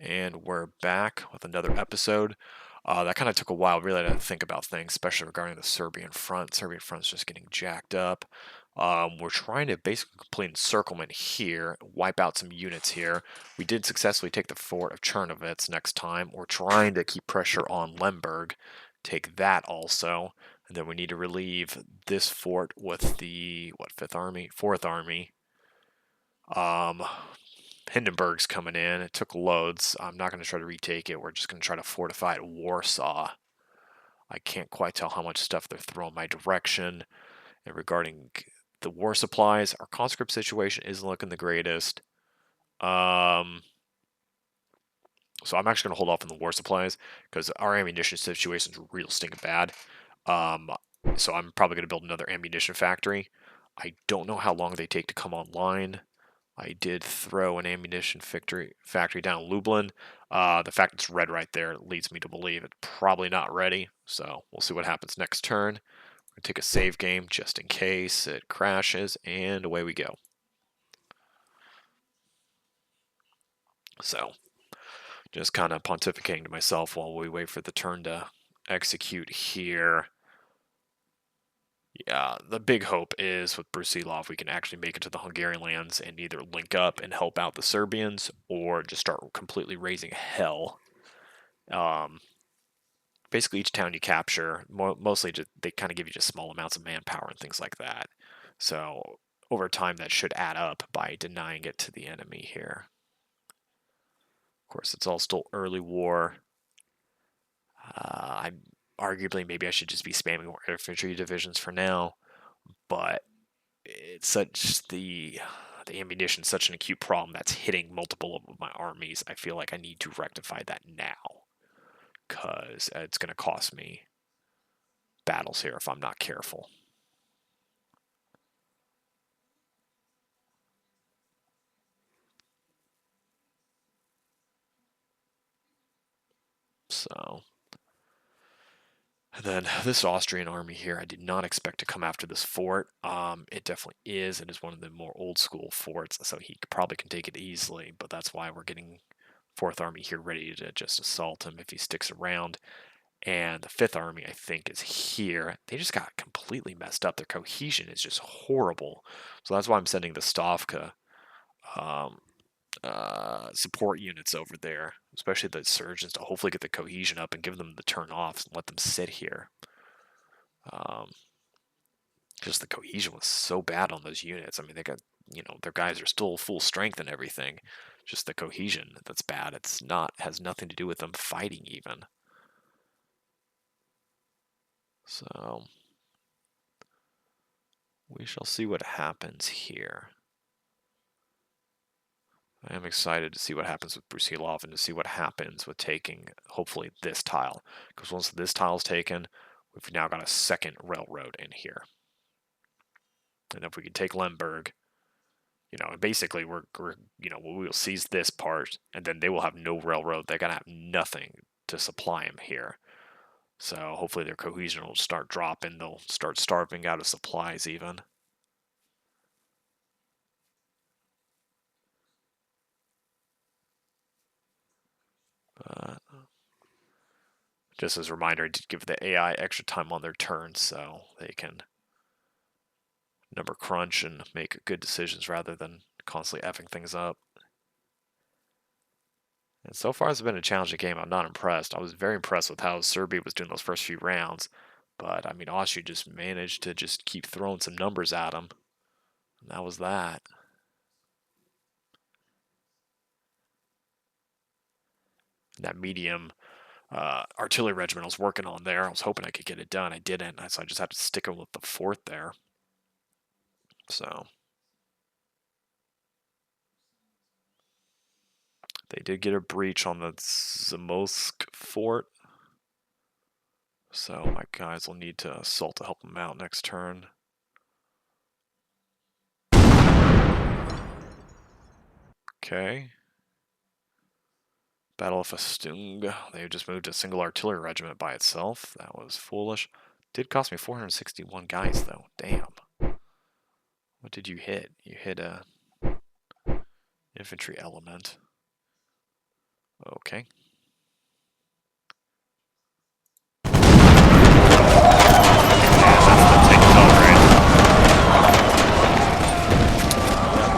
And we're back with another episode. That kind of took a while, really, to think about things, especially regarding the Serbian front. Serbian front's just getting jacked up. We're trying to basically complete encirclement here, wipe out some units here. We did successfully take the fort of Chernovitz next time. We're trying to keep pressure on Lemberg, take that also. And then we need to relieve this fort with the, what, 5th Army? 4th Army. Hindenburg's coming in. It took loads. I'm not going to try to retake it. We're just going to try to fortify Warsaw. I can't quite tell how much stuff they're throwing my direction. And regarding the war supplies, our conscript situation isn't looking the greatest. So I'm actually going to hold off on the war supplies because our ammunition situation is real stinking bad. So I'm probably going to build another ammunition factory. I don't know how long they take to come online. I did throw an ammunition factory down in Lublin. The fact it's red right there leads me to believe it's probably not ready. So we'll see what happens next turn. We're going to take a save game just in case it crashes, and away we go. So just kind of pontificating to myself while we wait for the turn to execute here. Yeah, the big hope is with Brusilov, we can actually make it to the Hungarian lands and either link up and help out the Serbians or just start completely raising hell. Basically, each town you capture, mostly they kind of give you just small amounts of manpower and things like that. So over time, that should add up by denying it to the enemy here. Of course, it's all still early war. I'm arguably maybe I should just be spamming more infantry divisions for now, but it's such the ammunition is such an acute problem that's hitting multiple of my armies. I feel like I need to rectify that now because it's going to cost me battles here if I'm not careful. So, and then this Austrian army here, I did not expect to come after this fort. It definitely is. It is one of the more old school forts, so he probably can take it easily, but that's why we're getting 4th Army here ready to just assault him if he sticks around. And the 5th Army, I think, is here. They just got completely messed up. Their cohesion is just horrible. So that's why I'm sending the Stavka support units over there, especially the surgeons, to hopefully get the cohesion up and give them the turn offs and let them sit here. Just the cohesion was so bad on those units. I mean, they got, their guys are still full strength and everything. Just the cohesion that's bad. It's not, has nothing to do with them fighting even. So we shall see what happens here. I am excited to see what happens with Brusilov and to see what happens with taking, hopefully, this tile. Because once this tile is taken, we've now got a second railroad in here. And if we can take Lemberg, basically we'll seize this part, and then they will have no railroad. They're going to have nothing to supply them here. So hopefully their cohesion will start dropping. They'll start starving out of supplies even. But just as a reminder, I did give the AI extra time on their turn so they can number crunch and make good decisions rather than constantly effing things up. And so far, it's been a challenging game. I'm not impressed. I was very impressed with how Serbia was doing those first few rounds. But, I mean, Austria just managed to just keep throwing some numbers at them. And that was that. And that medium artillery regiment I was working on there, I was hoping I could get it done. I didn't, so I just had to stick with the 4th there. So they did get a breach on the Zamosk fort. So my guys will need to assault to help them out next turn. Okay. Battle of Festung. They just moved a single artillery regiment by itself. That was foolish. Did cost me 461 guys, though. Damn. What did you hit? You hit a infantry element. Okay.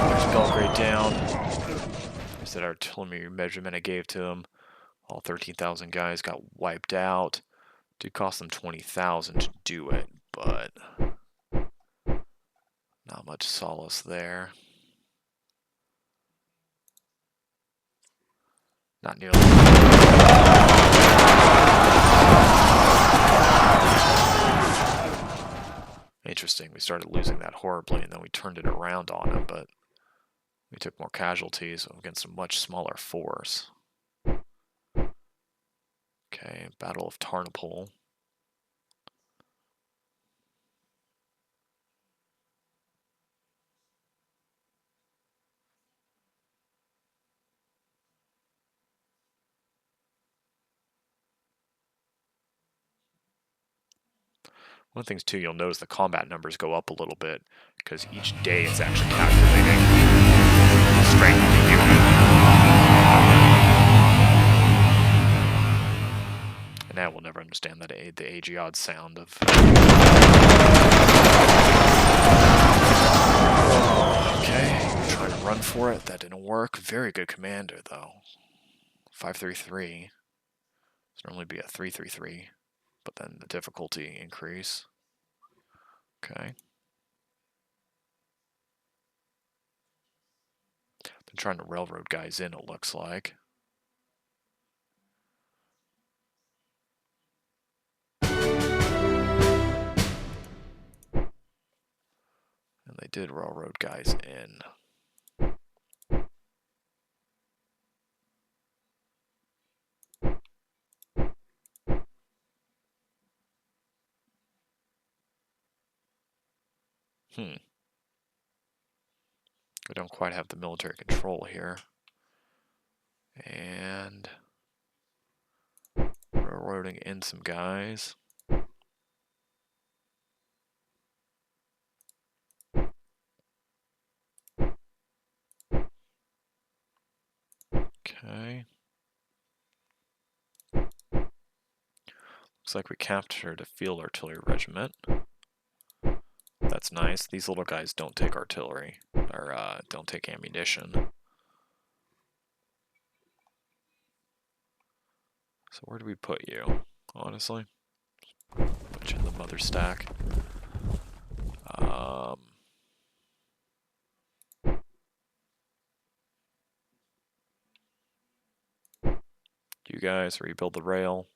There's Belgrade down. There's that artillery measurement I gave to him. All 13,000 guys got wiped out. Did cost them 20,000 to do it, but not much solace there. Not nearly. Interesting, we started losing that horribly and then we turned it around on him, but we took more casualties against a much smaller force. Okay, Battle of Tarnopol. One of the things too, you'll notice the combat numbers go up a little bit because each day it's actually calculating strength of the unit. And now we'll never understand that the AGOD sound of. Okay, trying to run for it. That didn't work. Very good commander though. 533. It's normally be a 333. But then the difficulty increase. Okay. Been trying to railroad guys in, it looks like. And they did railroad guys in. We don't quite have the military control here. And railroading in some guys. Okay. Looks like we captured a field artillery regiment. That's nice. These little guys don't take artillery, or don't take ammunition. So where do we put you, honestly? Put you in the mother stack. You guys rebuild the rail.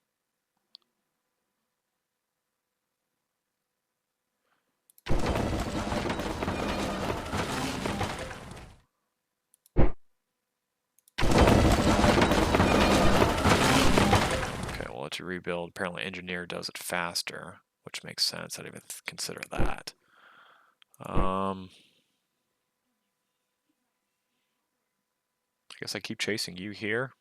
To rebuild. Apparently engineer does it faster, which makes sense. I didn't even consider that. I guess I keep chasing you here.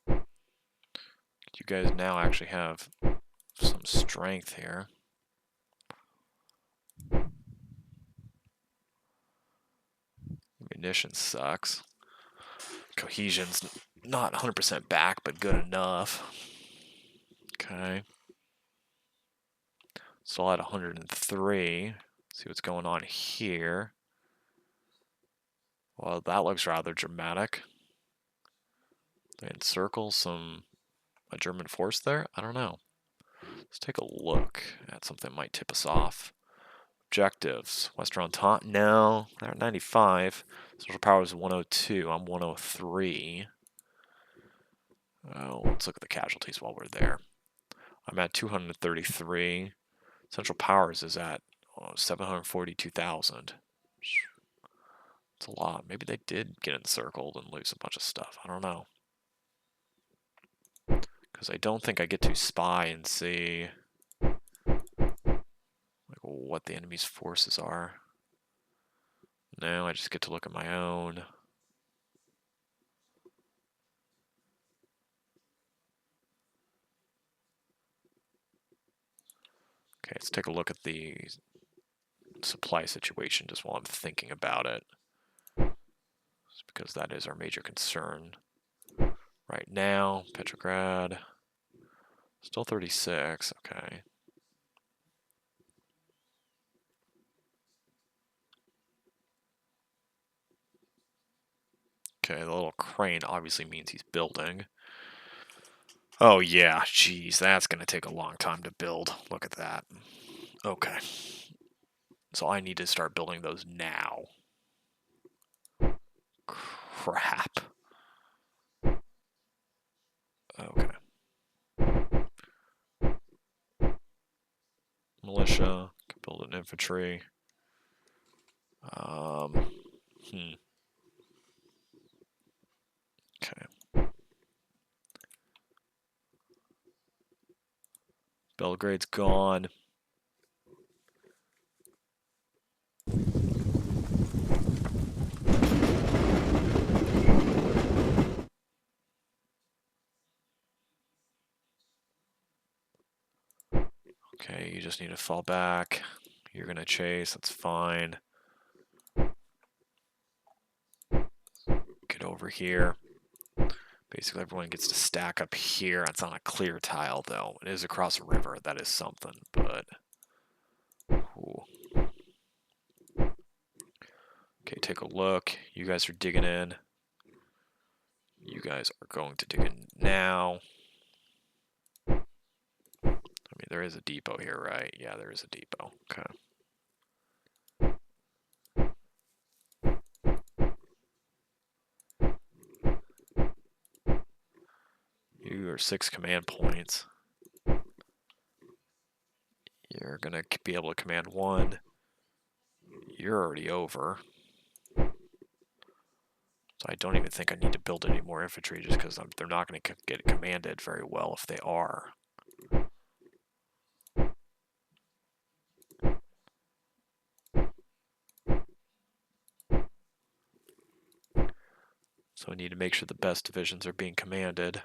You guys now actually have some strength here. Munition sucks. Cohesion's not 100% back, but good enough. Okay. Still at 103. See what's going on here. Well, that looks rather dramatic. They encircle a German force there? I don't know. Let's take a look at something that might tip us off. Objectives. Western Entente? No. They're at 95. Social power is 102. I'm 103. Let's look at the casualties while we're there. I'm at 233. Central Powers is at 742,000. It's a lot. Maybe they did get encircled and lose a bunch of stuff. I don't know. Because I don't think I get to spy and see what the enemy's forces are. No, I just get to look at my own. Okay, let's take a look at the supply situation just while I'm thinking about it. Just because that is our major concern right now. Petrograd, still 36, okay. Okay, the little crane obviously means he's building. Oh yeah, geez, that's gonna take a long time to build. Look at that. Okay. So I need to start building those now. Crap. Okay. Militia, can build an infantry. Okay. Belgrade's gone. Okay, you just need to fall back. You're gonna chase, that's fine. Get over here. Basically, everyone gets to stack up here. It's on a clear tile, though. It is across a river. That is something, but... Ooh. Okay, take a look. You guys are digging in. You guys are going to dig in now. I mean, there is a depot here, right? Yeah, there is a depot. Okay. You are 6 command points. You're going to be able to command 1. You're already over. So I don't even think I need to build any more infantry just because they're not going to get commanded very well if they are. So we need to make sure the best divisions are being commanded.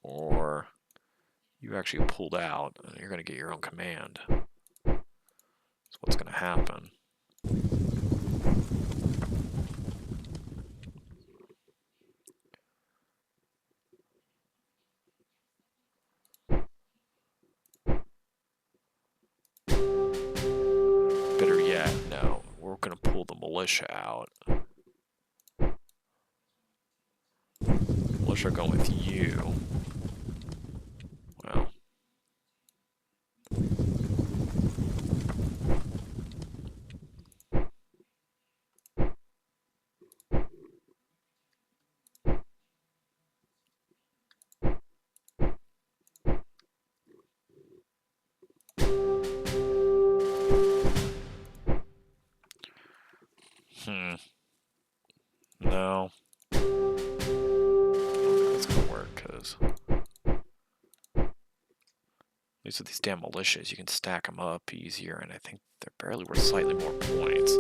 Or you actually pulled out and you're going to get your own command. That's what's going to happen. Better yet, no, we're going to pull the militia out. Militia going with you. Well. No. I don't think that's going to work because... At least with these damn militias, you can stack them up easier, and I think they're barely worth slightly more points.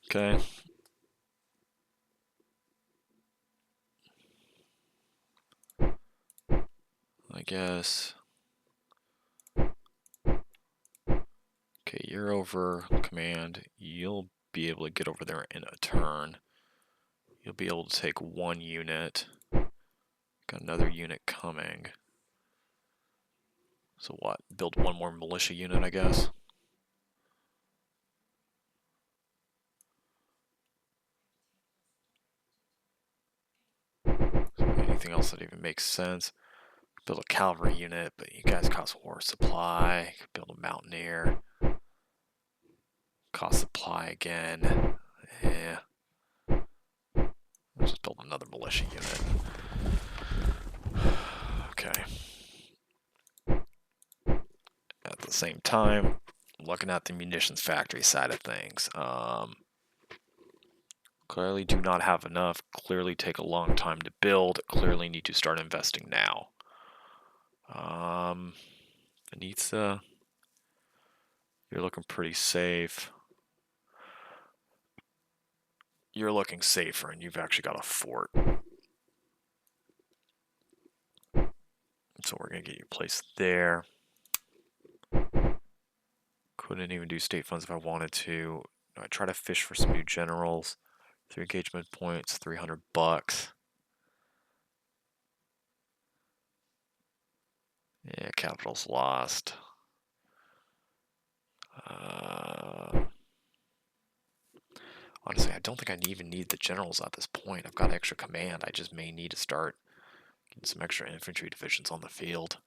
Okay. I guess. Okay, you're over command. You'll be able to get over there in a turn. You'll be able to take 1 unit. Got another unit coming. So what? Build 1 more militia unit, I guess. Anything else that even makes sense? Build a cavalry unit, but you guys cost war supply. Build a mountaineer. Cost supply again. Yeah. Let's just build another militia unit. Okay. At the same time, looking at the munitions factory side of things. Clearly do not have enough. Clearly take a long time to build. Clearly need to start investing now. Venezia, you're looking pretty safe. you're looking safer, and you've actually got a fort. So we're going to get you placed there. Couldn't even do state funds if I wanted to. I try to fish for some new generals. 3 engagement points, $300. Yeah, capital's lost. Honestly, I don't think I even need the generals at this point. I've got extra command. I just may need to start getting some extra infantry divisions on the field.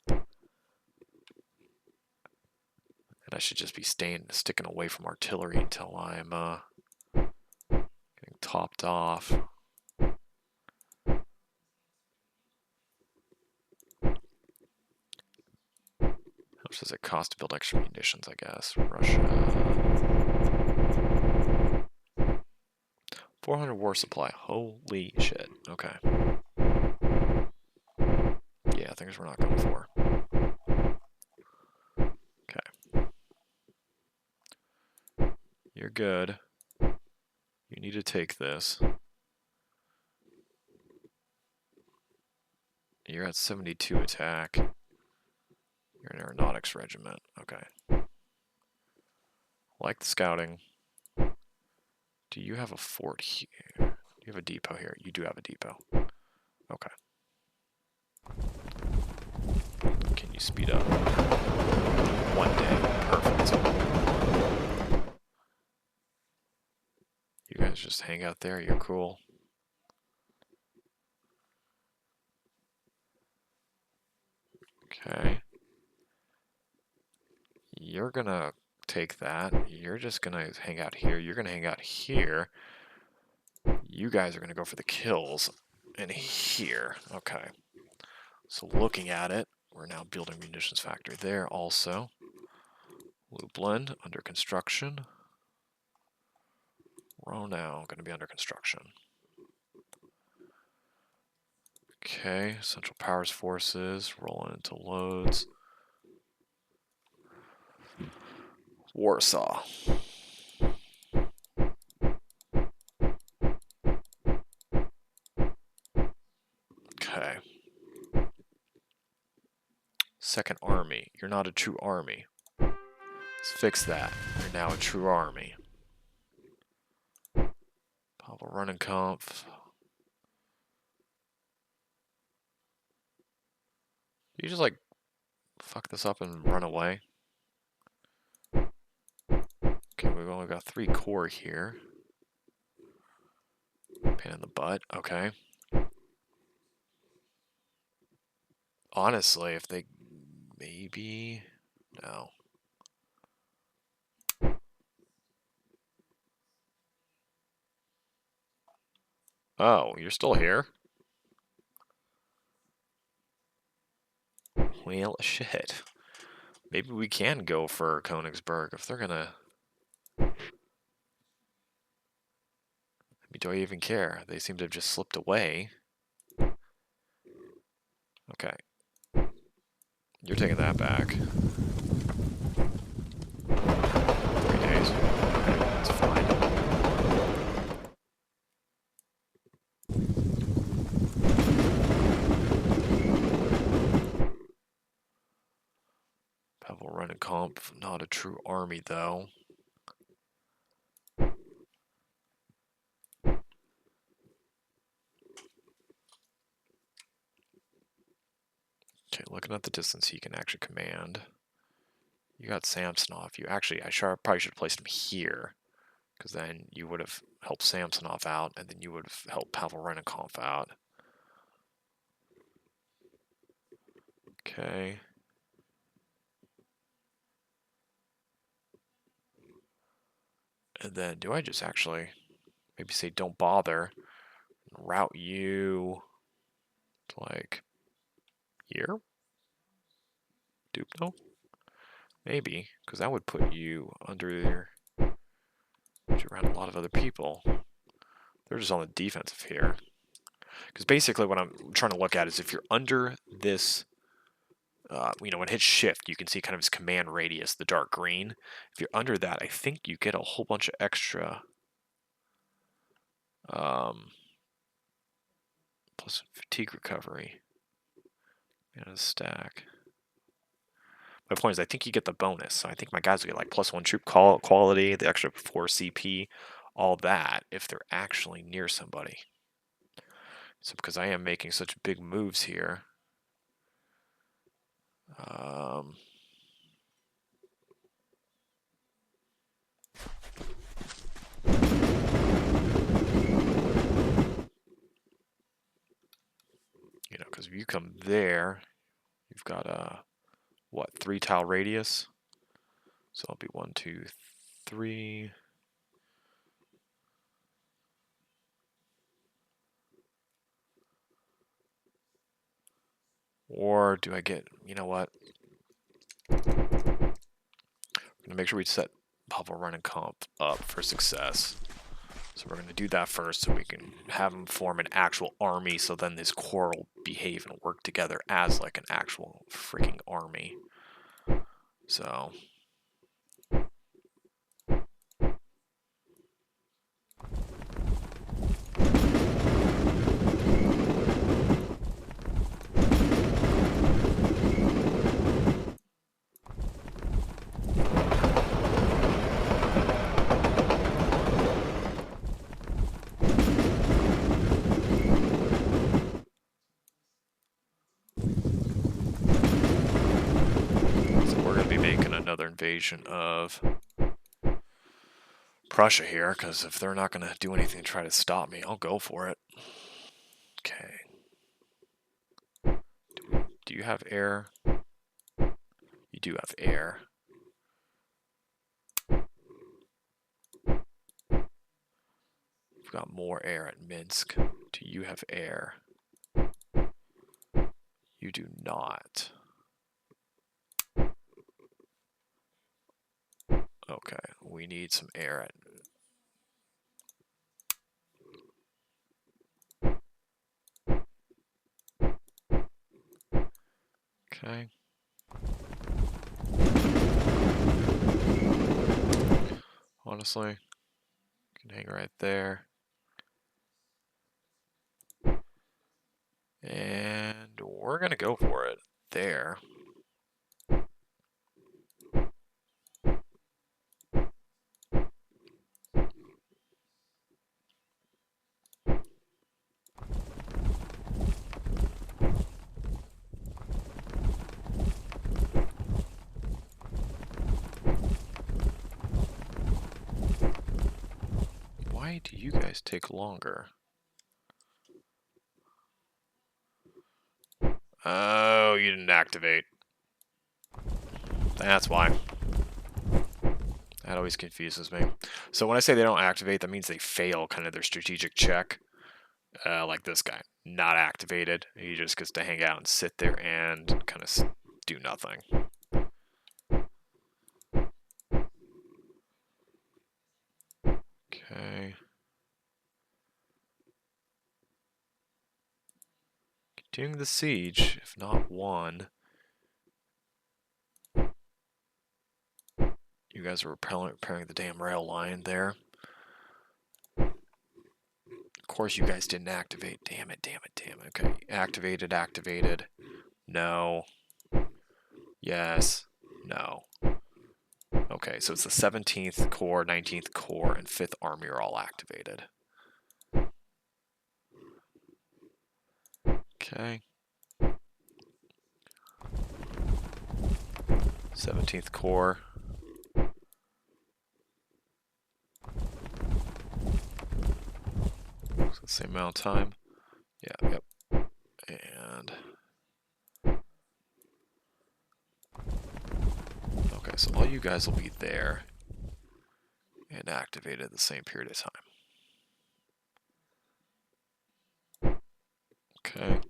And I should just be sticking away from artillery until I'm getting topped off. How much does it cost to build extra munitions, I guess? Russia. 400 war supply. Holy shit. Okay. Yeah, things we're not going for. Okay. You're good. You need to take this. You're at 72 attack. You're an aeronautics regiment. Okay. Like the scouting. Do you have a fort here? Do you have a depot here? You do have a depot. Okay. Can you speed up? 1 day. Perfect. You guys just hang out there. You're cool. Okay. You're gonna take that. You're just gonna hang out here. You're gonna hang out here. You guys are gonna go for the kills. And here. Okay. So looking at it, we're now building munitions factory there also. Lublin under construction. We're now going to be under construction. Okay, Central Powers Forces rolling into loads. Warsaw. Okay. Second Army. You're not a true army. Let's fix that. You're now a true army. Pavel Runnenkampf. You just like fuck this up and run away. Okay, we've only got 3 corps here. Pain in the butt. Okay. Honestly, if they maybe no. Oh, you're still here? Well, shit. Maybe we can go for Königsberg if they're gonna... I mean, do I even care? They seem to have just slipped away. Okay. You're taking that back. 3 days. Okay, that's fine. Pavel Runnenkampf, not a true army though. Okay, looking at the distance he can actually command. You got Samsonov. You actually, probably should have placed him here, because then you would have helped Samsonov out, and then you would have helped Pavel Runnenkampf out. Okay. And then do I just actually maybe say don't bother, route you to like here? Dupno? Maybe, because that would put you under there. Put you around a lot of other people. They're just on the defensive here. Because basically what I'm trying to look at is if you're under this, when it hits shift, you can see kind of his command radius, the dark green. If you're under that, I think you get a whole bunch of extra Plus fatigue recovery. And a stack. My point is, I think you get the bonus. So I think my guys will get like +1 troop quality, the extra 4 CP, all that if they're actually near somebody. So because I am making such big moves here, you know, because if you come there, you've got a what, 3 tile radius? So it'll be 1, 2, 3. Or do I get, you know what? I'm gonna make sure we set Pavel Run and Comp up for success. So we're going to do that first so we can have them form an actual army, so then this corps will behave and work together as like an actual freaking army. So we're going to be making another invasion of Prussia here, because if they're not going to do anything to try to stop me, I'll go for it. Okay. Do you have air? You do have air. We've got more air at Minsk. Do you have air? You do not. Okay, we need some air at... Okay. Honestly, can hang right there. And we're going to go for it there. Why do you guys take longer? Oh, you didn't activate. That's why. That always confuses me. So when I say they don't activate, that means they fail kind of their strategic check. Like this guy. Not activated. He just gets to hang out and sit there and kind of do nothing. Okay. Continuing the siege, if not won. You guys are repairing the damn rail line there. Of course you guys didn't activate. Damn it, damn it, damn it. Okay, activated, activated. No. Yes. No. Okay, so it's the 17th Corps, 19th Corps, and 5th Army are all activated. Okay. 17th Corps. So the same amount of time. Yeah, yep. And... okay, so all you guys will be there and activated at the same period of time. Okay.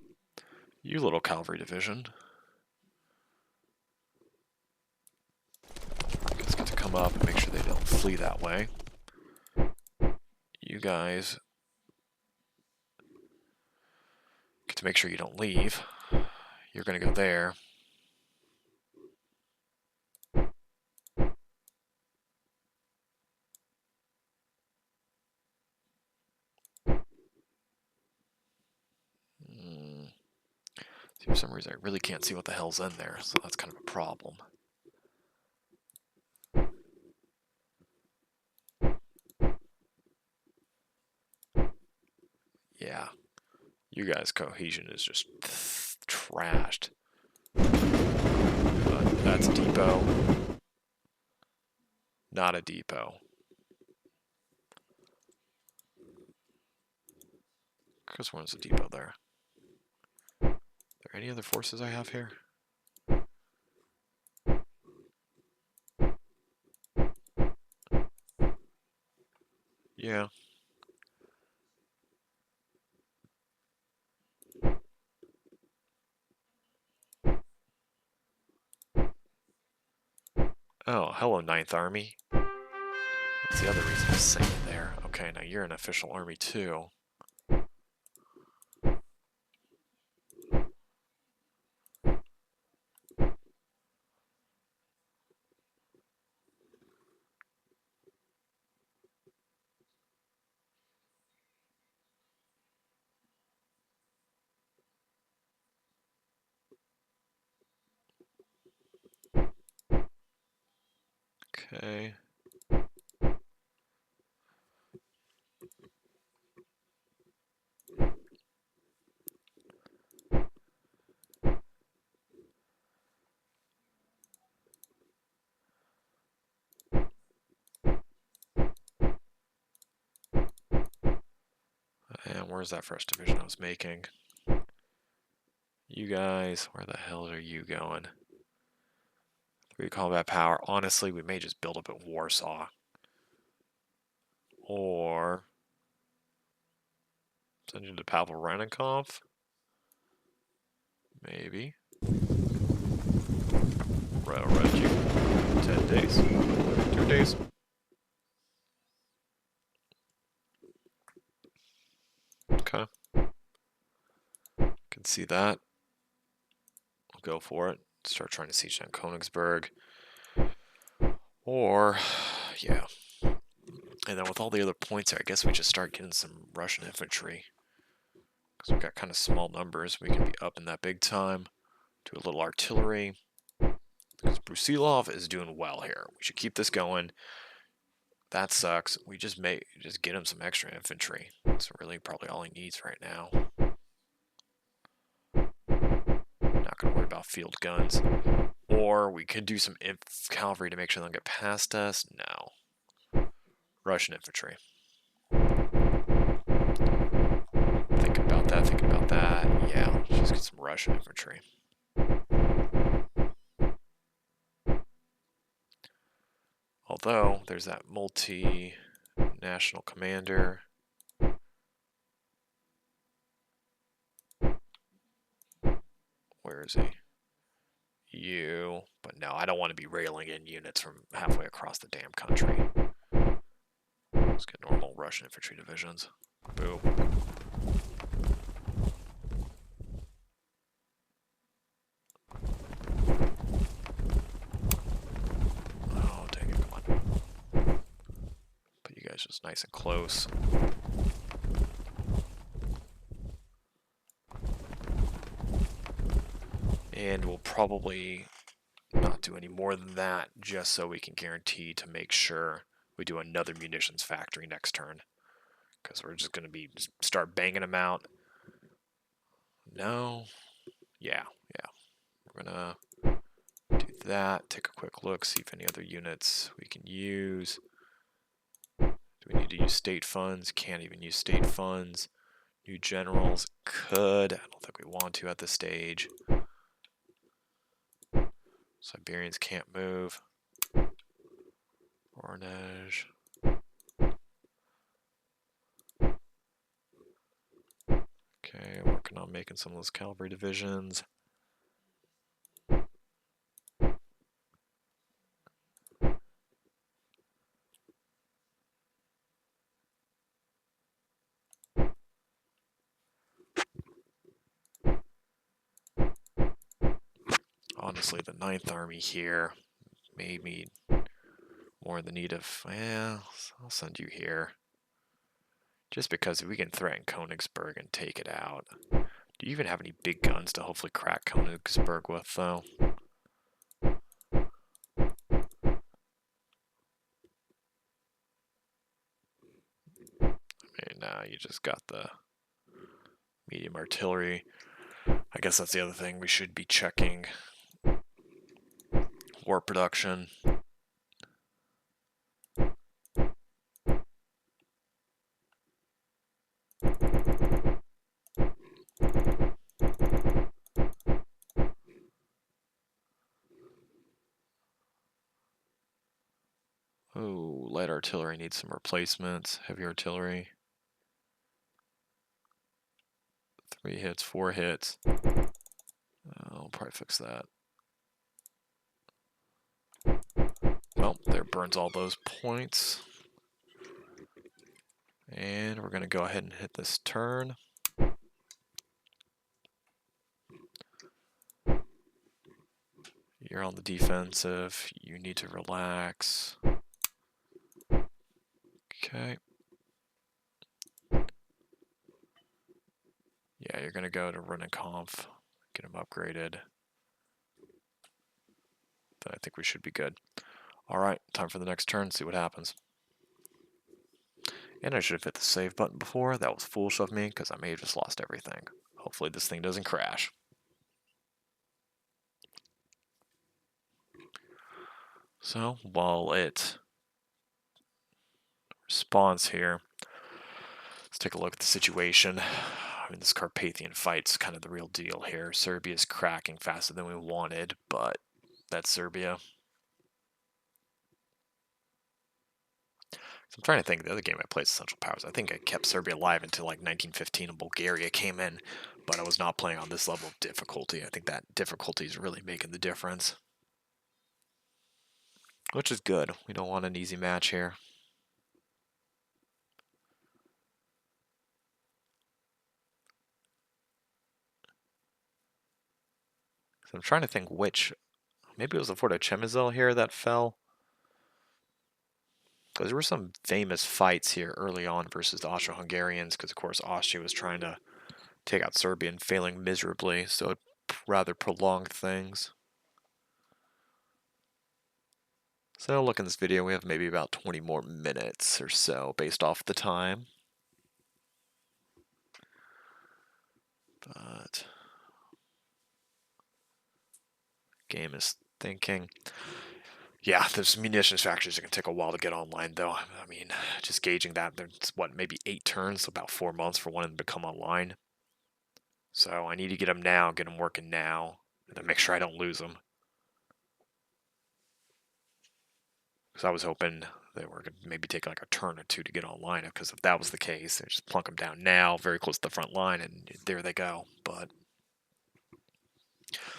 You little cavalry division. You guys get to come up and make sure they don't flee that way. You guys get to make sure you don't leave. You're going to go there. For some reason, I really can't see what the hell's in there, so that's kind of a problem. Yeah, you guys' cohesion is just trashed. But that's a depot. Not a depot. Because one's a depot there. Are there any other forces I have here? Yeah. Oh, hello, 9th Army. What's the other reason I'm saying there? Okay, now you're an official army too. Okay. And where's that 1st Division I was making? You guys, where the hell are you going? 3 combat power. Honestly, we may just build up at Warsaw. Or send you to Pavel Renikov? Maybe. Railroad you. 10 days. 2 days. Okay. Can see that. I'll go for it. Start trying to siege down Königsberg. Or, yeah. And then with all the other points there, I guess we just start getting some Russian infantry. Because we've got kind of small numbers. We can be up in that big time. Do a little artillery. Because Brusilov is doing well here. We should keep this going. That sucks. We just get him some extra infantry. That's really probably all he needs right now. Not going to worry about field guns. Or we could do some cavalry to make sure they don't get past us. No. Russian infantry. Thinking about that. Yeah, let's just get some Russian infantry. Although, there's that multi-national commander. Where is he? You. But no, I don't want to be railing in units from halfway across the damn country. Let's get normal Russian infantry divisions. Boom. Oh, dang it, come on. Put you guys just nice and close. And we'll probably not do any more than that, just so we can guarantee to make sure we do another munitions factory next turn. Because we're just going to start banging them out. No. Yeah. We're going to do that, take a quick look, see if any other units we can use. Do we need to use state funds? Can't even use state funds. New generals? Could. I don't think we want to at this stage. Siberians can't move. Voronezh. Okay, working on making some of those cavalry divisions. Honestly, the 9th Army here made me more in the need of, well, I'll send you here. Just because we can threaten Königsberg and take it out. Do you even have any big guns to hopefully crack Königsberg with, though? Now you just got the medium artillery. I guess that's the other thing. We should be checking war production. Oh, light artillery needs some replacements. Heavy artillery. 3 hits, 4 hits. I'll probably fix that. Well, there burns all those points. And we're going to go ahead and hit this turn. You're on the defensive. You need to relax. Okay. Yeah, you're going to go to Runenkampf, get him upgraded. Then I think we should be good. All right, time for the next turn, see what happens. And I should have hit the save button before. That was foolish of me, because I may have just lost everything. Hopefully this thing doesn't crash. So, while it responds here, let's take a look at the situation. I mean, this Carpathian fight's kind of the real deal here. Serbia's cracking faster than we wanted, but that's Serbia. So I'm trying to think, the other game I played is Central Powers. I think I kept Serbia alive until like 1915 and Bulgaria came in, but I was not playing on this level of difficulty. I think that difficulty is really making the difference. Which is good. We don't want an easy match here. So I'm trying to think which, maybe it was the Fort of Chemizel here that fell. Because there were some famous fights here early on versus the Austro-Hungarians, because of course Austria was trying to take out Serbia and failing miserably, so it rather prolonged things. So look in this video, we have maybe about 20 more minutes or so based off the time. But game is thinking. Yeah, those munitions factories are going to take a while to get online, though. I mean, just gauging that, there's, what, maybe 8 turns, so about 4 months for one of them to come online. So I need to get them now, get them working now, and then make sure I don't lose them. Because I was hoping they were going to maybe take like a turn or 2 to get online, because if that was the case, they just plunk them down now, very close to the front line, and there they go. But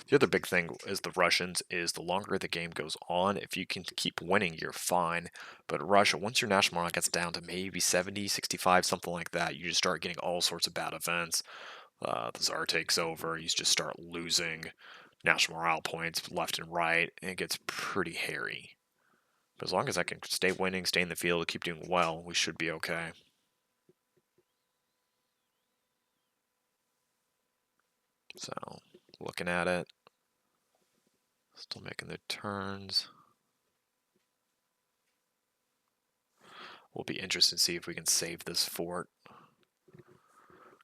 the other big thing is the Russians is the longer the game goes on, if you can keep winning, you're fine. But Russia, once your national morale gets down to maybe 70, 65, something like that, you just start getting all sorts of bad events. The Tsar takes over, you just start losing national morale points left and right, and it gets pretty hairy. But as long as I can stay winning, stay in the field, keep doing well, we should be okay. So, looking at it. Still making their turns. We'll be interested to see if we can save this fort.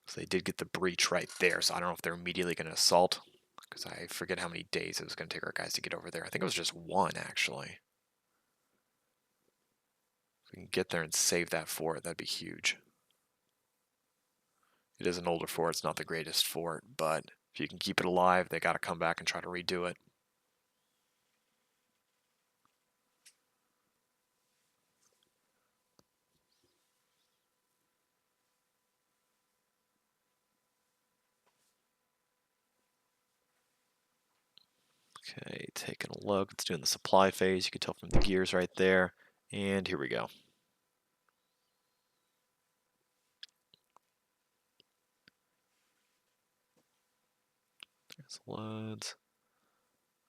So they did get the breach right there, so I don't know if they're immediately going to assault. Because I forget how many days it was going to take our guys to get over there. I think it was just 1, actually. If we can get there and save that fort, that'd be huge. It is an older fort, it's not the greatest fort, but if you can keep it alive, they got to come back and try to redo it. Okay, taking a look. It's doing the supply phase. You can tell from the gears right there. And here we go. There's loads.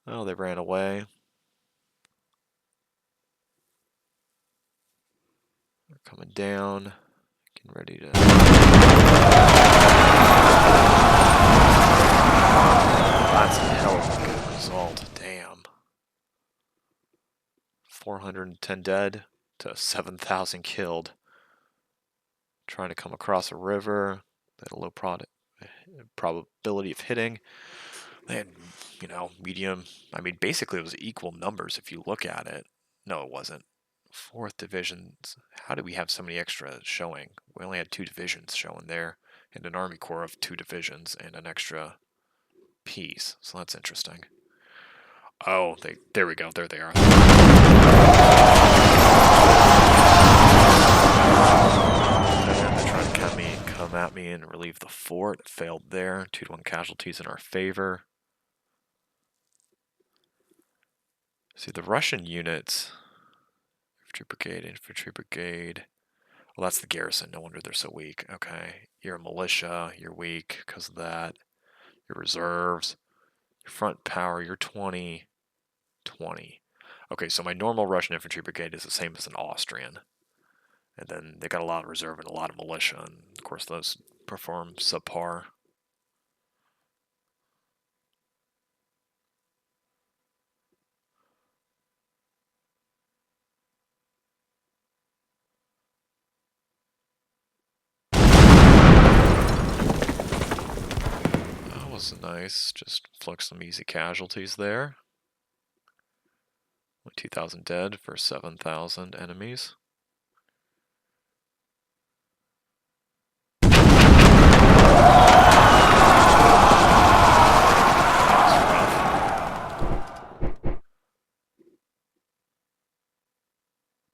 Oh, they ran away. They're coming down. Getting ready to... That's a hell of a good result. Damn. 410 dead to 7,000 killed. Trying to come across a river. They had a low probability of hitting. They had, you know, medium. I mean, basically it was equal numbers if you look at it. No, it wasn't. 4th divisions. How did we have so many extra showing? We only had 2 divisions showing there, and an army corps of 2 divisions and an extra piece. So that's interesting. Oh, there we go. There they are. And they're trying to come at me and relieve the fort. Failed there. 2-1 casualties in our favor. See, the Russian units, infantry brigade. Well, that's the garrison. No wonder they're so weak. Okay, your militia, you're weak because of that. Your reserves, your front power, you're 20. Okay, so my normal Russian infantry brigade is the same as an Austrian. And then they got a lot of reserve and a lot of militia, and of course those perform subpar. That was nice. Just inflict some easy casualties there. 2,000 dead for 7,000 enemies.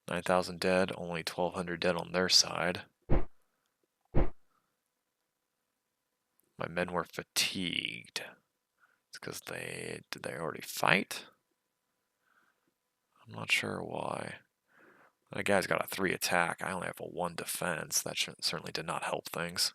$9,000 dead, only 1,200 dead on their side. My men were fatigued. It's because did they already fight? I'm not sure why. That guy's got a 3 attack. I only have a 1 defense. That certainly did not help things.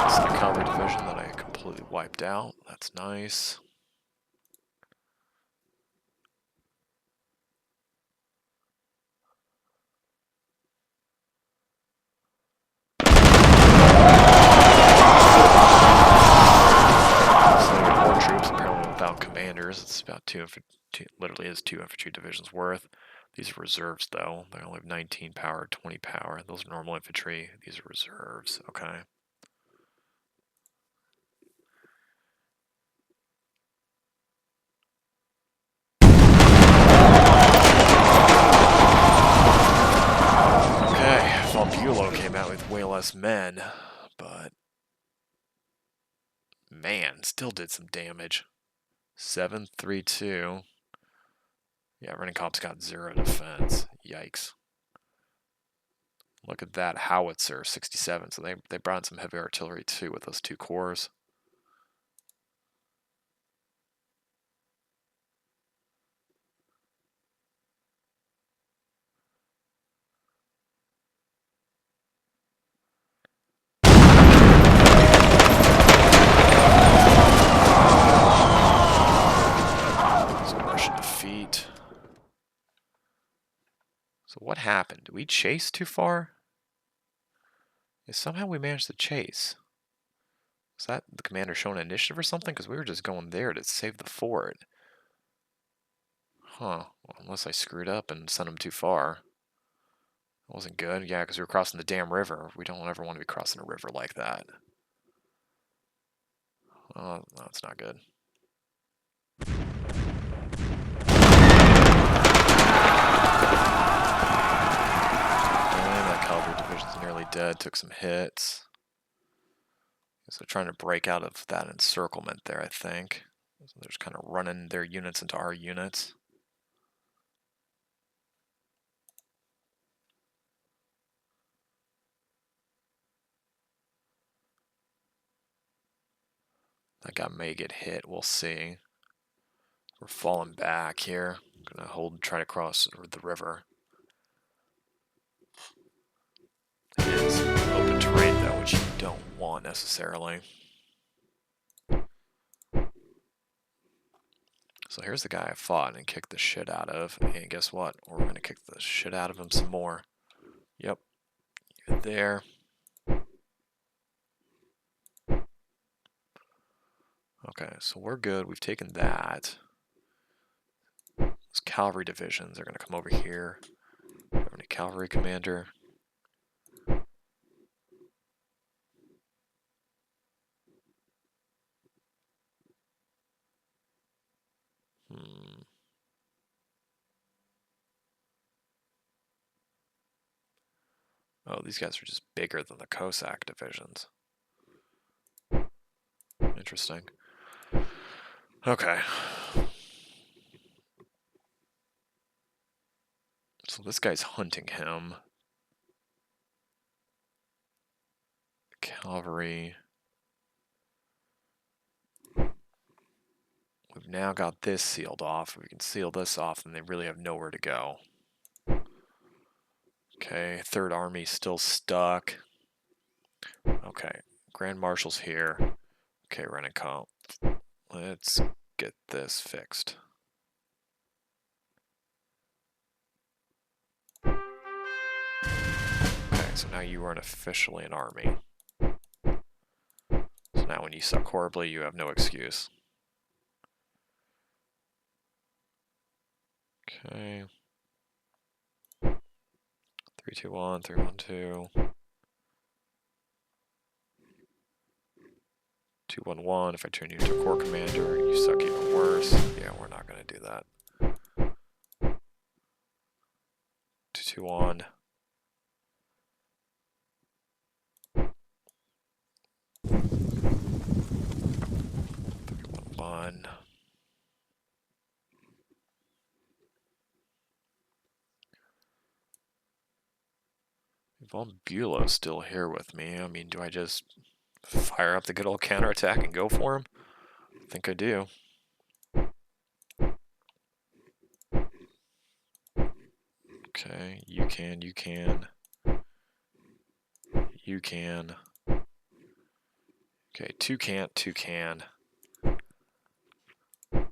It's the cavalry division that I completely wiped out. That's nice. Commanders, it's about literally is 2 infantry divisions worth. These are reserves though. They only have 19 power, 20 power. Those are normal infantry. These are reserves. Okay. Okay, Von Bülow came out with way less men, but man, still did some damage. 732. Yeah, Rennenkopf's got 0 defense. Yikes. Look at that howitzer, 67. So they brought in some heavy artillery too with those 2 corps. So what happened? Did we chase too far? Yeah, somehow we managed to chase. Was that the commander showing initiative or something? Because we were just going there to save the fort. Huh. Well, unless I screwed up and sent him too far. That wasn't good. Yeah, because we were crossing the damn river. We don't ever want to be crossing a river like that. Oh, that's not good. Division's nearly dead, took some hits. So trying to break out of that encirclement there, I think. So they're just kind of running their units into our units. That guy may get hit, we'll see. We're falling back here. I'm gonna try to cross the river. It is open terrain though, which you don't want necessarily. So here's the guy I fought and kicked the shit out of. And guess what? We're going to kick the shit out of him some more. Yep. You're there. Okay, so we're good. We've taken that. Those cavalry divisions are going to come over here. Do we have any cavalry commander? Oh, these guys are just bigger than the Cossack divisions. Interesting. Okay. So this guy's hunting him. Cavalry. We've now got this sealed off. If we can seal this off, then they really have nowhere to go. Okay, Third Army still stuck. Okay, Grand Marshal's here. Okay, running comp. Let's get this fixed. Okay, so now you aren't officially an army. So now when you suck horribly, you have no excuse. Okay. 3-2-1, 3-1-2. 2-1-1. If I turn you into a corps commander, you suck even worse. Yeah, we're not going to do that. 2-2-1. 3-1-1. Von Bulow's still here with me. I mean, do I just fire up the good old counterattack and go for him? I think I do. Okay, you can. You can. Okay, two can't. Of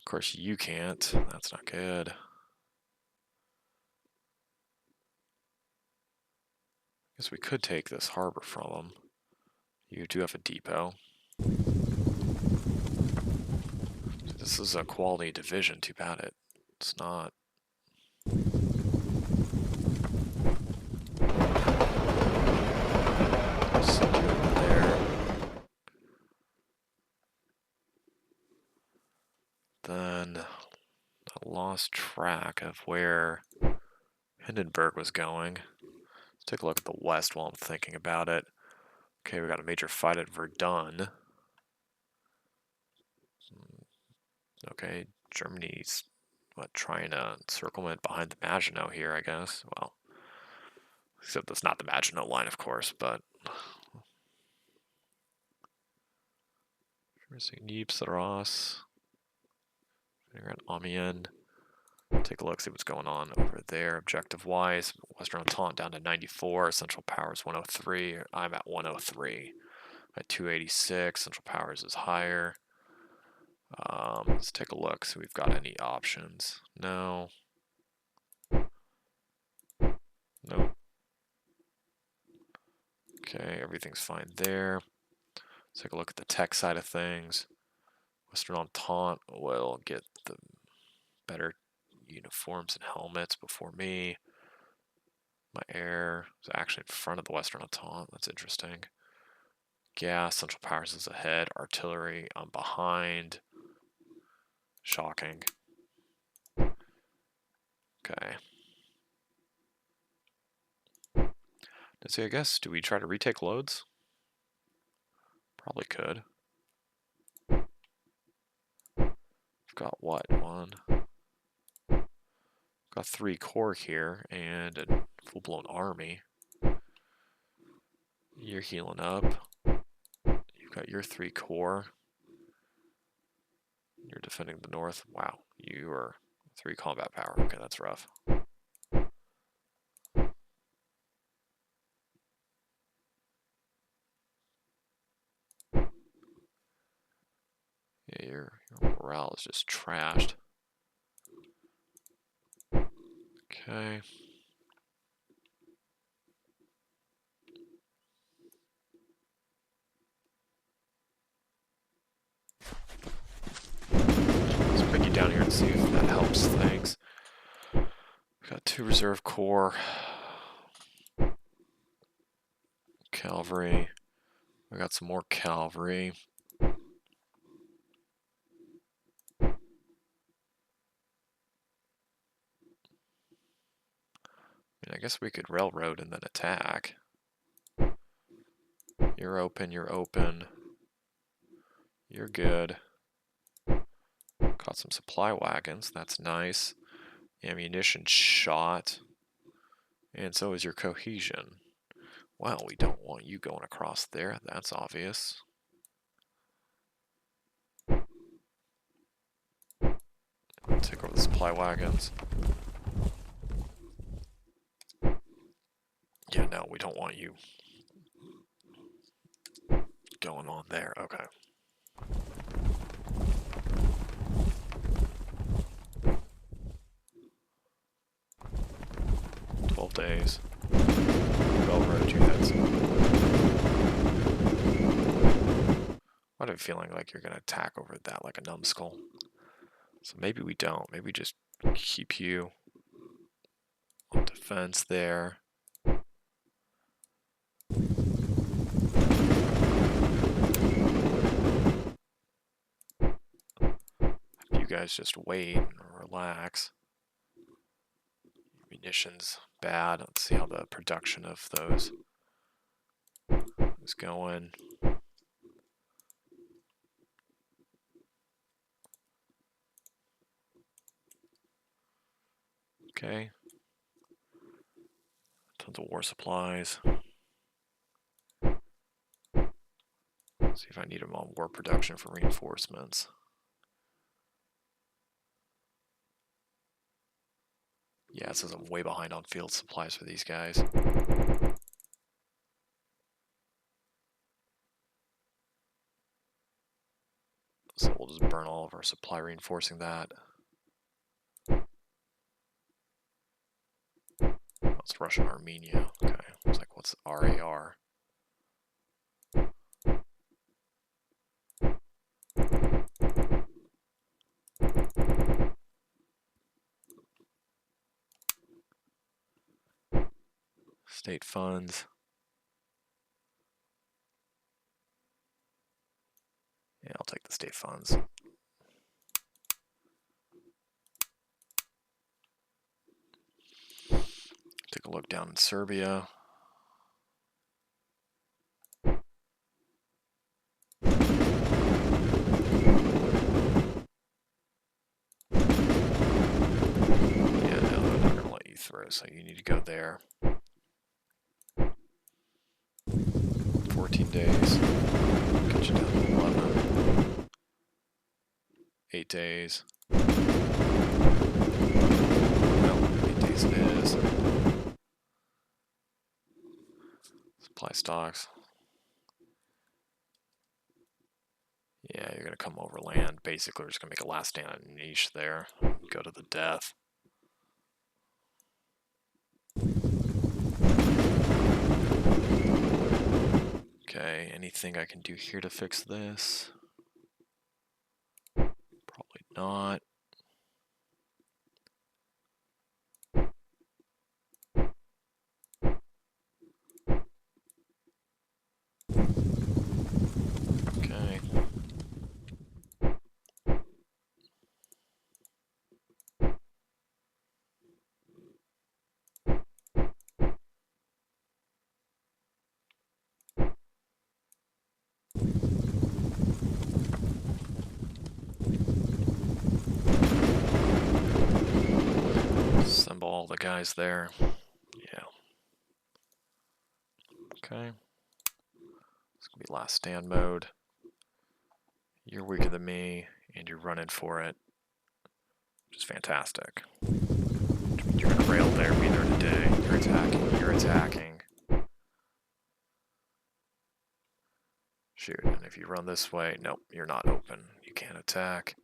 course, you can't. That's not good. Guess we could take this harbor from them. You do have a depot. This is a quality division. Too bad it's not. Send you over there. Then I lost track of where Hindenburg was going. Let's take a look at the west while I'm thinking about it. Okay, we got a major fight at Verdun. Okay, Germany's trying to encirclement behind the Maginot here, I guess. Well, except that's not the Maginot Line, of course, but Ypres, Ross, Amiens. Take a look, see what's going on over there. Objective-wise, Western Entente down to 94, Central Powers 103. I'm at 103. At 286, Central Powers is higher. Let's take a look, see if we've got any options. No. Nope. Okay, everything's fine there. Let's take a look at the tech side of things. Western Entente will get the better uniforms and helmets before me. My air is actually in front of the Western Entente. That's interesting. Gas, Central Powers is ahead. Artillery, I'm behind. Shocking. Okay. Let's see, I guess, do we try to retake loads? Probably could. I've got what? One. Got 3 corps here and a full-blown army. You're healing up. You've got your 3 corps. You're defending the north. Wow, you are 3 combat power. Okay, that's rough. Yeah, you're corral is just trashed. Okay. Let's bring you down here and see if that helps things. We've got 2 reserve corps. Cavalry. We got some more cavalry. I guess we could railroad and then attack. You're open, you're open. You're good. Caught some supply wagons, that's nice. Ammunition shot. And so is your cohesion. Well, we don't want you going across there, that's obvious. Take over the supply wagons. Yeah, no, we don't want you going on there. Okay. Days. Railroad units. I have a feeling like you're going to attack over that like a numbskull. So maybe we don't. Maybe we just keep you on defense there. You guys just wait and relax. Munitions bad. Let's see how the production of those is going. Okay. Tons of war supplies. See if I need them on war production for reinforcements. Yeah, it says I'm way behind on field supplies for these guys. So we'll just burn all of our supply reinforcing that. That's Russia and Armenia. Okay, it's like, what's RAR? State funds. Yeah, I'll take the state funds. Take a look down in Serbia. Yeah, no, they're not going to let you through, so you need to go there. 14 days. Get you down to 11. 8 days. Well, 8 days it is. Supply stocks. Yeah, you're going to come overland. Basically, we're just going to make a last stand on niche there. Go to the death. Okay, anything I can do here to fix this? Probably not. Okay. Assemble all the guys there. Yeah. Okay. It's going to be last stand mode. You're weaker than me, and you're running for it. Which is fantastic. You're going to rail there, be there today. You're attacking, you're attacking. Shoot, and if you run this way, nope, you're not open. You can't attack.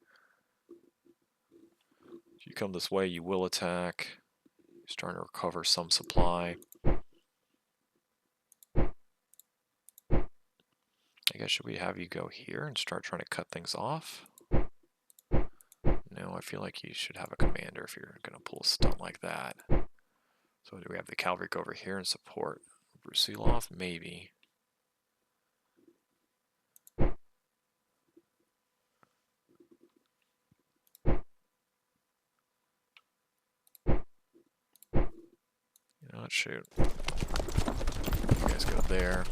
If you come this way, you will attack. He's trying to recover some supply. I guess should we have you go here and start trying to cut things off? No, I feel like you should have a commander if you're going to pull a stunt like that. So do we have the cavalry go over here and support Brusilov? Maybe. You know what, shoot. You guys go there.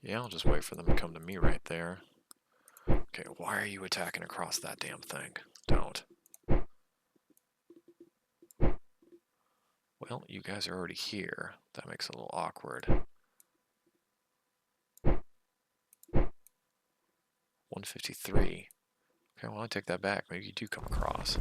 Yeah, I'll just wait for them to come to me right there. Okay, why are you attacking across that damn thing? Don't. Well, you guys are already here. That makes it a little awkward. 153. Okay, well, I take that back. Maybe you do come across.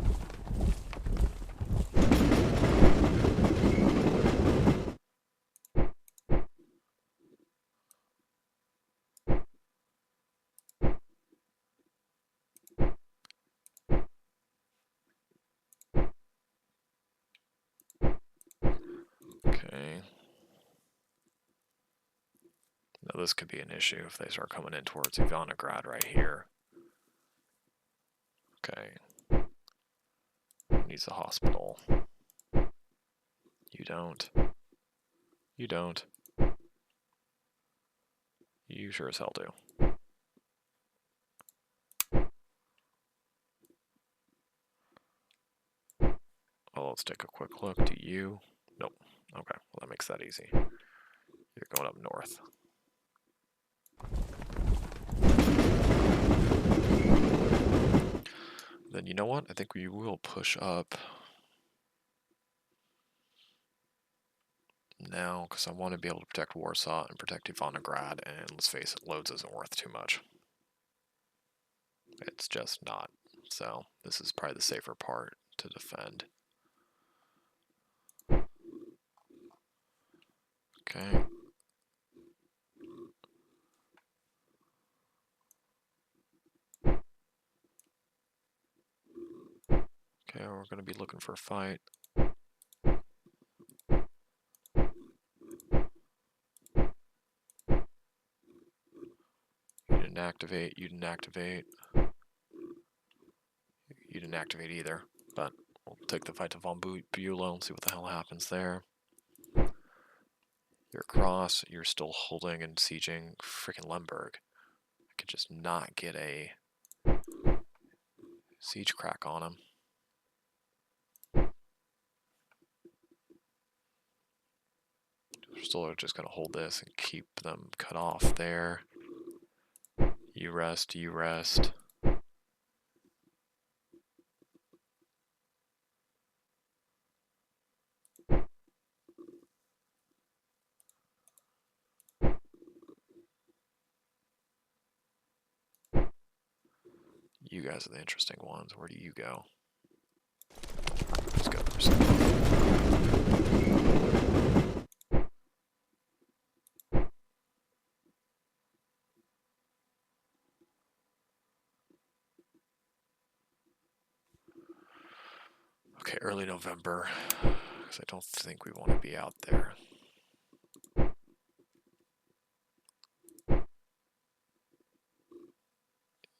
Okay. Now this could be an issue if they start coming in towards Ivanograd right here. Okay. Who needs a hospital? You don't. You don't. You sure as hell do. Oh, let's take a quick look. Do you? Nope. Okay, well that makes that easy. You're going up north. Then you know what? I think we will push up now because I want to be able to protect Warsaw and protect Ivanograd, and let's face it, Lodz isn't worth too much. It's just not. So this is probably the safer part to defend. Okay. Okay, we're going to be looking for a fight. You didn't activate, you didn't activate. You didn't activate either, but we'll take the fight to Von Bülow and see what the hell happens there. You're across, you're still holding and sieging freaking Lemberg. I could just not get a siege crack on him. We're still just going to hold this and keep them cut off there. You rest, you rest. You guys are the interesting ones. Where do you go? Let's go for some. Okay, early November, because I don't think we want to be out there.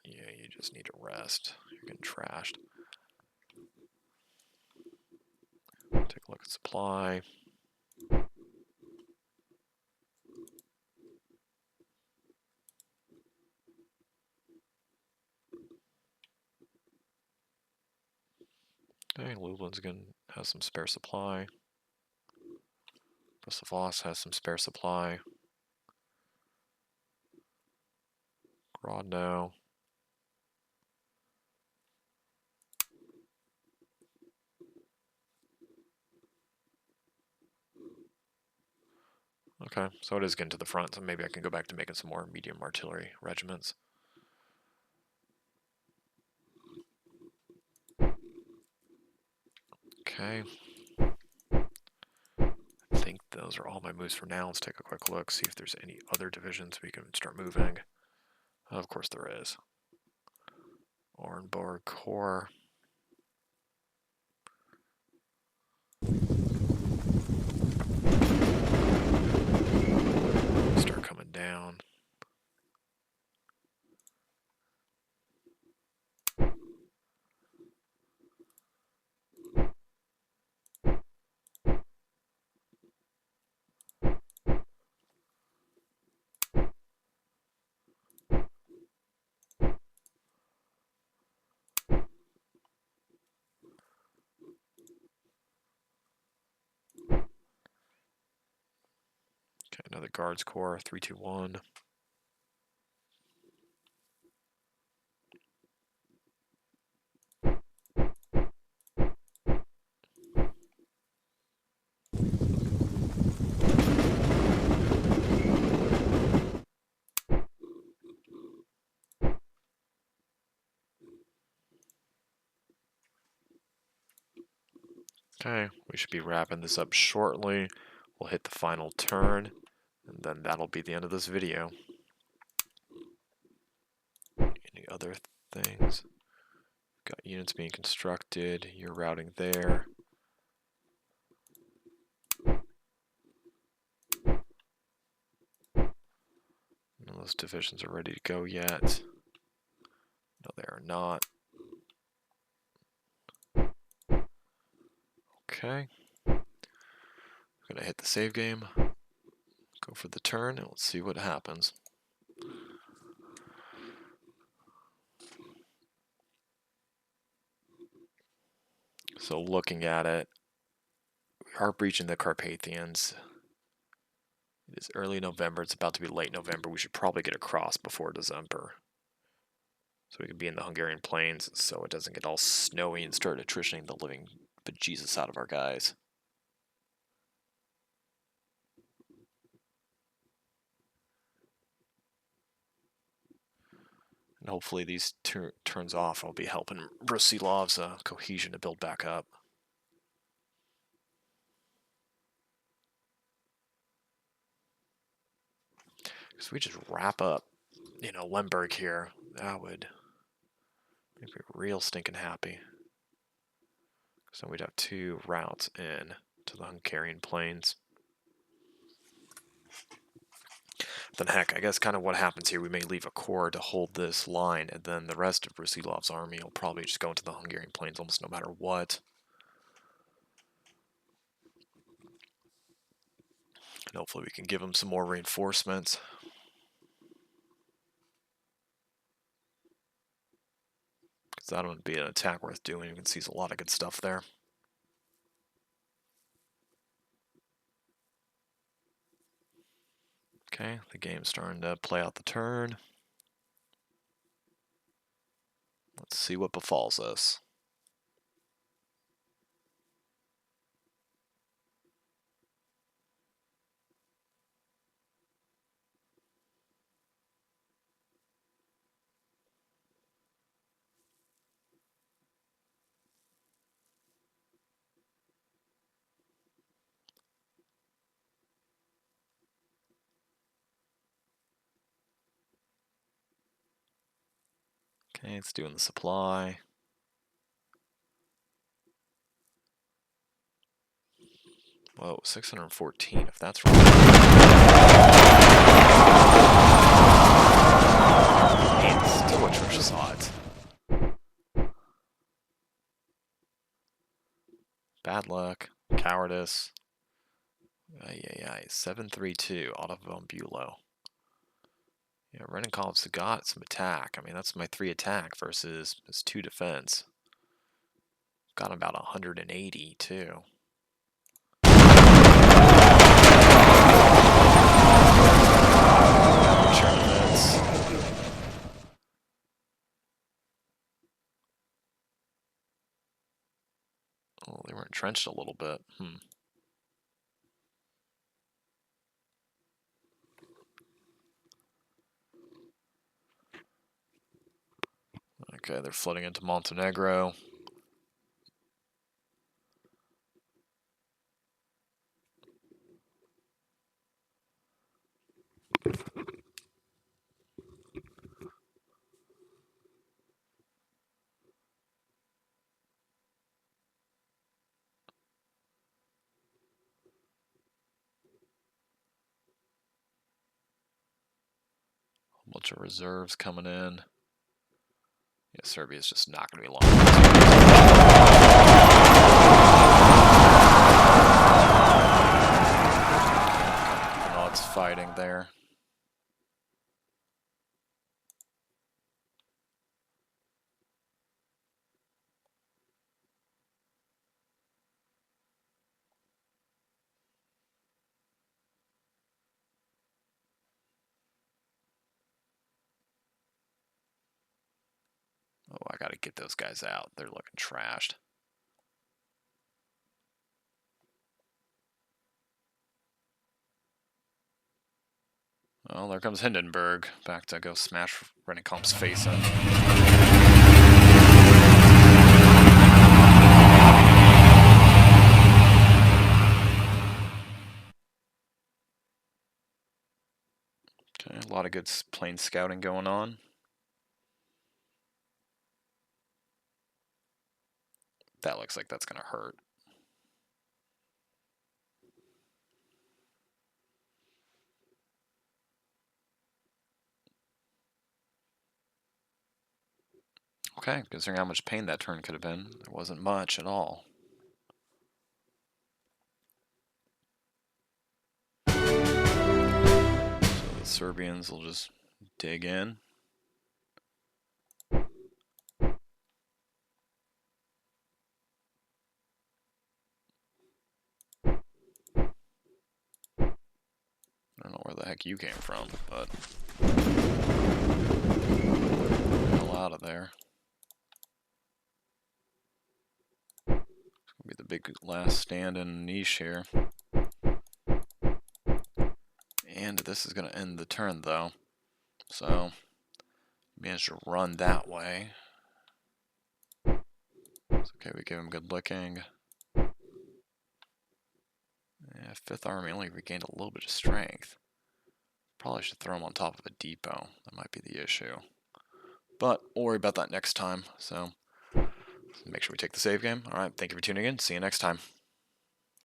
Yeah, you just need to rest. You're getting trashed. Take a look at supply. Okay, Lublin has some spare supply. Prussia has some spare supply. Grodno. Okay, so it is getting to the front, so maybe I can go back to making some more medium artillery regiments. Okay. I think those are all my moves for now. Let's take a quick look, see if there's any other divisions we can start moving. Of course there is. Orenburg Corps. Start coming down. Okay, another Guards Corps, 321. Okay, we should be wrapping this up shortly. We'll hit the final turn, and then that'll be the end of this video. Any other things? Got units being constructed, you're routing there. None of those divisions are ready to go yet. No, they are not. Okay. I'm gonna hit the save game, go for the turn, and let's see what happens. So looking at it, we are breaching the Carpathians. It is early November, it's about to be late November. We should probably get across before December. So we can be in the Hungarian plains so it doesn't get all snowy and start attritioning the living bejesus out of our guys. And hopefully these turns off, I'll be helping Brusilov's cohesion to build back up. Because we just wrap up, Lemberg here, that would make me real stinking happy. So we'd have 2 routes in to the Hungarian plains. Then heck, I guess kind of what happens here, we may leave a corps to hold this line, and then the rest of Brusilov's army will probably just go into the Hungarian plains almost no matter what. And hopefully we can give him some more reinforcements. Because that would be an attack worth doing. You can see there's a lot of good stuff there. Okay, the game's starting to play out the turn. Let's see what befalls us. Okay, it's doing the supply. Whoa, 614, if that's right. Man, still atrocious odds. Bad luck, cowardice. Ay, 732, Otto von Bülow. Yeah, Renenkov's got some attack. I mean, that's my 3 attack versus his 2 defense. Got about 180, too. Oh, they were entrenched a little bit. Okay, they're flooding into Montenegro. A bunch of reserves coming in. Yeah, Serbia's just not going to be long. Oh, it's fighting there. Oh, I got to get those guys out. They're looking trashed. Well, there comes Hindenburg. Back to go smash Rennenkampf's face in. Okay, a lot of good plane scouting going on. That looks like that's going to hurt. Okay, considering how much pain that turn could have been, there wasn't much at all. So the Serbians will just dig in. I don't know where the heck you came from, but get the hell out of there. It's gonna be the big last stand in niche here. And this is gonna end the turn though. So managed to run that way. It's okay, we give him good looking. Yeah, 5th Army only regained a little bit of strength. Probably should throw him on top of a depot. That might be the issue. But we'll worry about that next time. So make sure we take the save game. Alright, thank you for tuning in. See you next time.